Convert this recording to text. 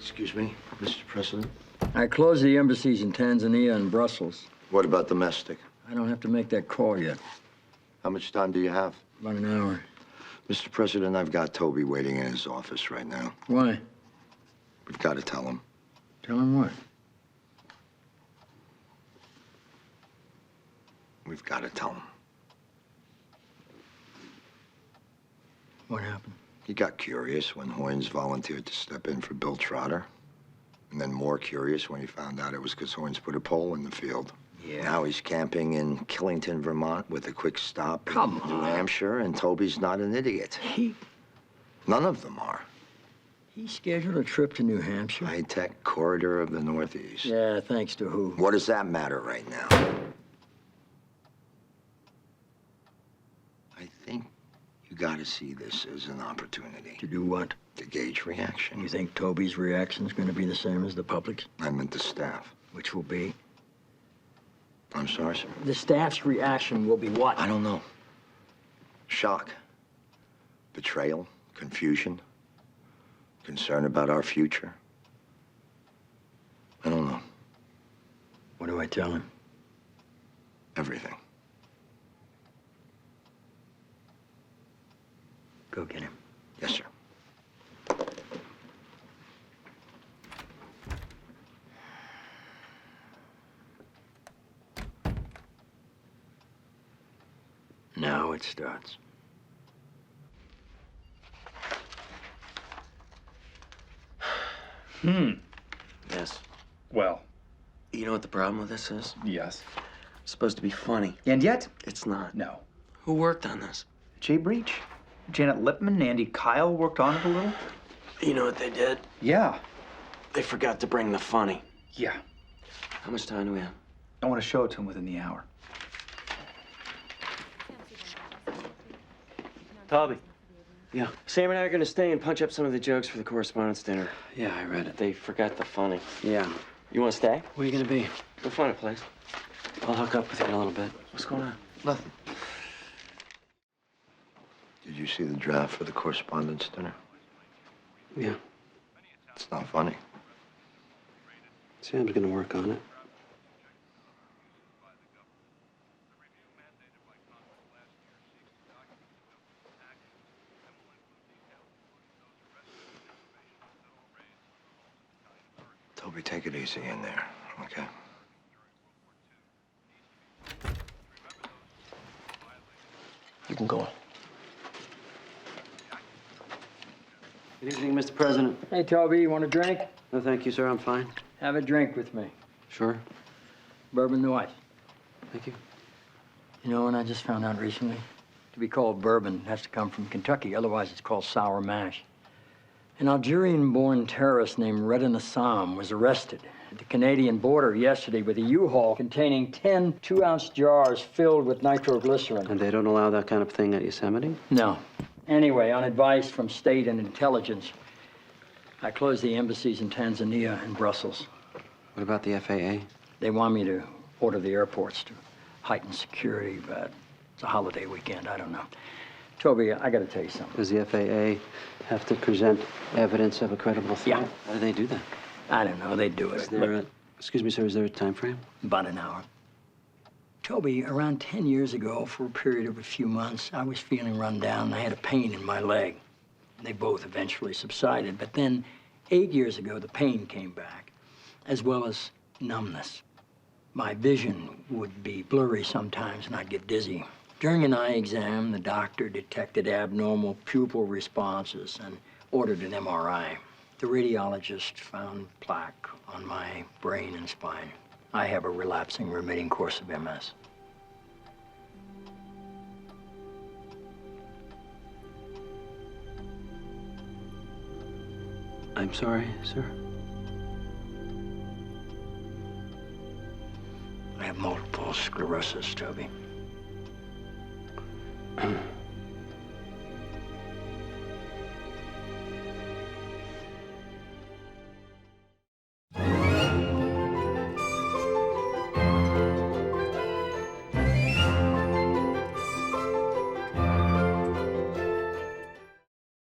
Excuse me, Mr. President? I closed the embassies in Tanzania and Brussels. What about domestic? I don't have to make that call yet. How much time do you have? About an hour. Mr. President, I've got Toby waiting in his office right now. Why? We've got to tell him. Tell him what? We've got to tell him. What happened? He got curious when Hoynes volunteered to step in for Bill Trotter. And then more curious when he found out it was because Hoynes put a pole in the field. Yeah. Now he's camping in Killington, Vermont with a quick stop in New on. Hampshire, and Toby's not an idiot. None of them are. He scheduled a trip to New Hampshire? High-tech corridor of the Northeast. Yeah, thanks to who? What does that matter right now? I think you gotta see this as an opportunity. To do what? To gauge reaction. You think Toby's reaction's going to be the same as the public's? I meant the staff. Which will be? I'm sorry, sir. The staff's reaction will be what? I don't know. Shock. Betrayal. Confusion. Concern about our future. I don't know. What do I tell him? Everything. Go get him. Yes, sir. Now it starts. Yes. Well, You know what the problem with this is? yes. It's supposed to be funny. And yet, It's not. no. Who worked on this? Jay Breach, Janet Lipman, Andy Kyle worked on it a little. You know what they did? Yeah. They forgot to bring the funny. Yeah. How much time do we have? I want to show it to him within the hour. Toby. Yeah. Sam and I are gonna stay and punch up some of the jokes for the correspondence dinner. Yeah, I read it. They forgot the funny. Yeah. You wanna stay? Where are you gonna be? We'll find a place. I'll hook up with you in a little bit. What's going on? Nothing. Did you see the draft for the correspondence dinner? Yeah. It's not funny. Sam's gonna work on it. Toby, take it easy in there, okay? You can go. Good evening, Mr. President. Hey, Toby, you want a drink? No, thank you, sir. I'm fine. Have a drink with me. Sure. Bourbon no ice. Thank you. You know, and I just found out recently, to be called bourbon, it has to come from Kentucky. Otherwise, it's called sour mash. An Algerian-born terrorist named Redin Assam was arrested at the Canadian border yesterday with a U-Haul containing 10 2-ounce jars filled with nitroglycerin. And they don't allow that kind of thing at Yosemite? No. Anyway, on advice from state and intelligence, I closed the embassies in Tanzania and Brussels. What about the FAA? They want me to order the airports to heighten security, but it's a holiday weekend. I don't know. Toby, I got to tell you something. Does the FAA have to present evidence of a credible threat? Yeah. How do they do that? I don't know. They do it. Is there a, excuse me, sir, is there a time frame? About an hour. Toby, around 10 years ago, for a period of a few months, I was feeling run down and I had a pain in my leg. They both eventually subsided, but then 8 years ago, the pain came back, as well as numbness. My vision would be blurry sometimes and I'd get dizzy. During an eye exam, the doctor detected abnormal pupil responses and ordered an MRI. The radiologist found plaque on my brain and spine. I have a relapsing, remitting course of MS. I'm sorry, sir. I have multiple sclerosis, Toby.